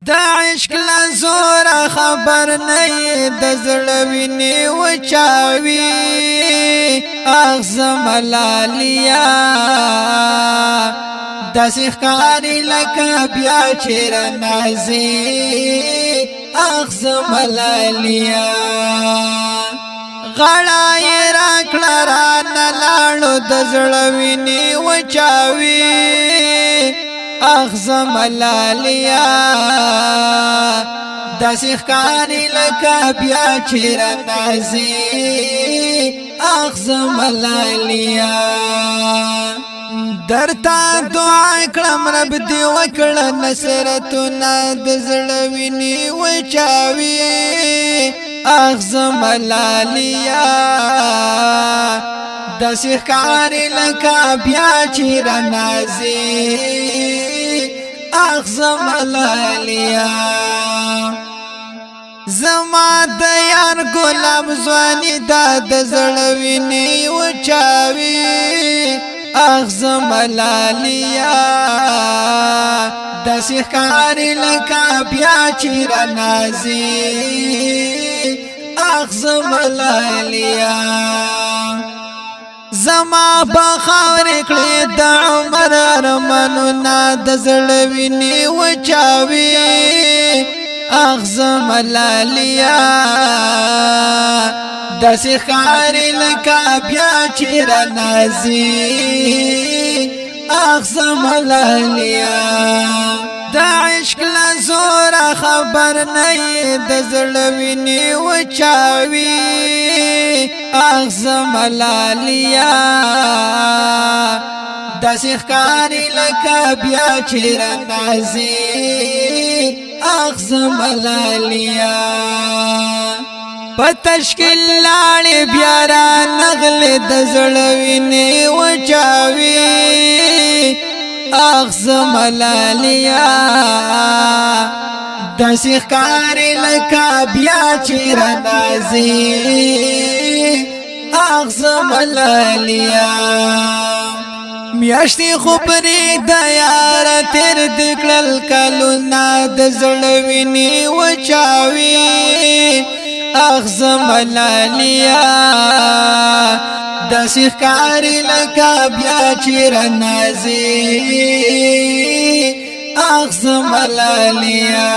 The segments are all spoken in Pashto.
د عشق لزور خبر نه د زړه ویني وچاوي اغزم لالیا داسې ښکاري لکه بیا چیر نازي اغزم لالیا غړا یې راکړه رانه لاړو د زړه ویني وچاوي اغزم لالیا داسې ښکاري لکه بیا چیر نازي اغزم لالیا درتا دعا کړم رب دې وکړه نصرتونه د زړه ویني وچاوي اغزم لالیا داسې ښکاري لکه بیا چیر نازي اغزم لالیا زما د یار ګلاب ځواني دا د زړه ویني وچاوي اغزم لالیا داسې ښکاري لکه بیا چیر نازي اغزم لالیا زما بخاور کړې د عمر ارمانونه د زړه ویني وچاوي اغزم لالیا داسې ښکاري لکه بیا چیر نازي اغزم لالیا د عشق لزور خبر نه د زړه ویني وچاوي اغزم لالیا داسې ښکاري لکه بیا چیر نازي اغزم لالیا په تشکیل لاړې بیا را نغلې د زړه ویني وچاوي اغزم لالیا داسې ښکاري لکه بیا چیر نازي اغزم لالیا میاشتې خو پرې د یار تیر دکړل کلونه د زړه ویني وچاوي اغزم لالیا داسې ښکاري لکه بیا چیر نازي اغزم لالیا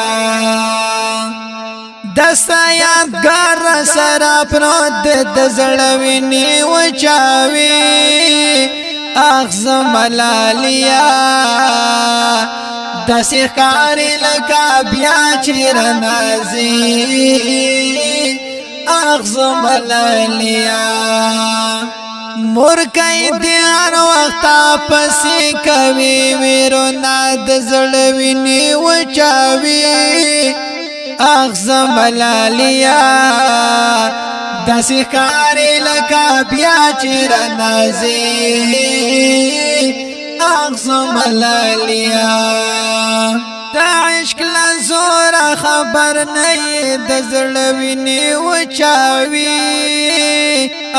دستا یادګار سره پروت د زړه ویني وچاوي اغزم لالیا داسې ښکاري لکه بیا چیر نازي اغزم لالیا مورکای دی هر وخت پسې کوي ویرونه د زړه ویني وچاوي اغزم لالیا داسې ښکاري لکه بیا چیر نازي اغزم لالیا د عشق لزور خبر نه د زړه ویني وچاوي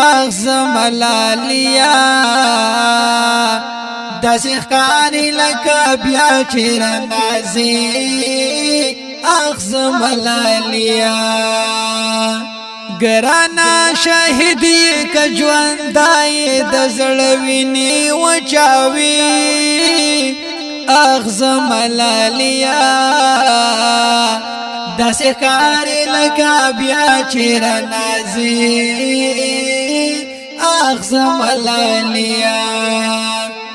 اغزم لالیا داسې ښکاري لکه بیا چیر نازي اغزم لالیا ګرانا شاهد ک ژوندای د زړه ویني وچاوي اغزم لالیا داسې ښکاري لکه بیا چیر نازي اغزم لالیا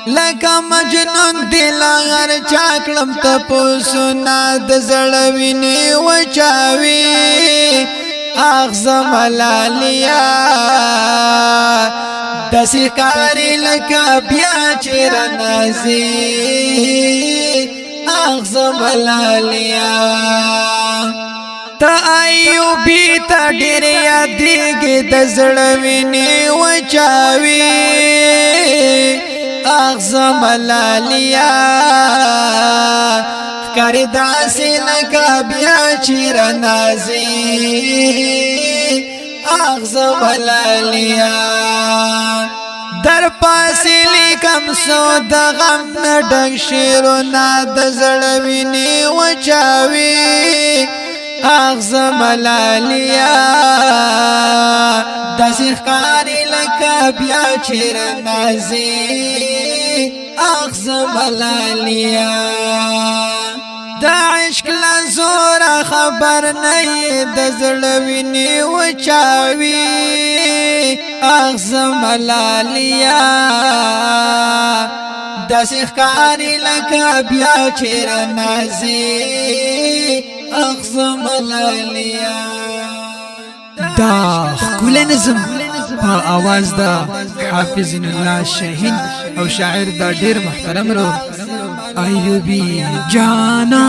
لکه مجنون دل هر چا کړم تپوسونه د زړه ویني وچاوي اغزم لالیا داسې ښکاري لکه بیا چیر نازي اغزم لالیا تا ایوبی تا ډېر یادېږي د زړه ویني وچاوي اغزم لالیا ښکاري داسې لکه بیا چیر نازي اغزم لالیا در پاسی لیکم سو د غم ډک شیرونه د زړه ویني وچاوي اغز ملالیا داسې ښکاري لکه بیا چیر نازي اغز ملالیا د عشق لزور خبر نه د زړه ویني وچاوي اغز ملالیا داسې ښکاري لکه بیا چیر نازي اغز ملالیا دا ښکلی نظم په آواز دا حافظ الله شاهین او شاعر دا ډیر محترم رو ایوبی جانا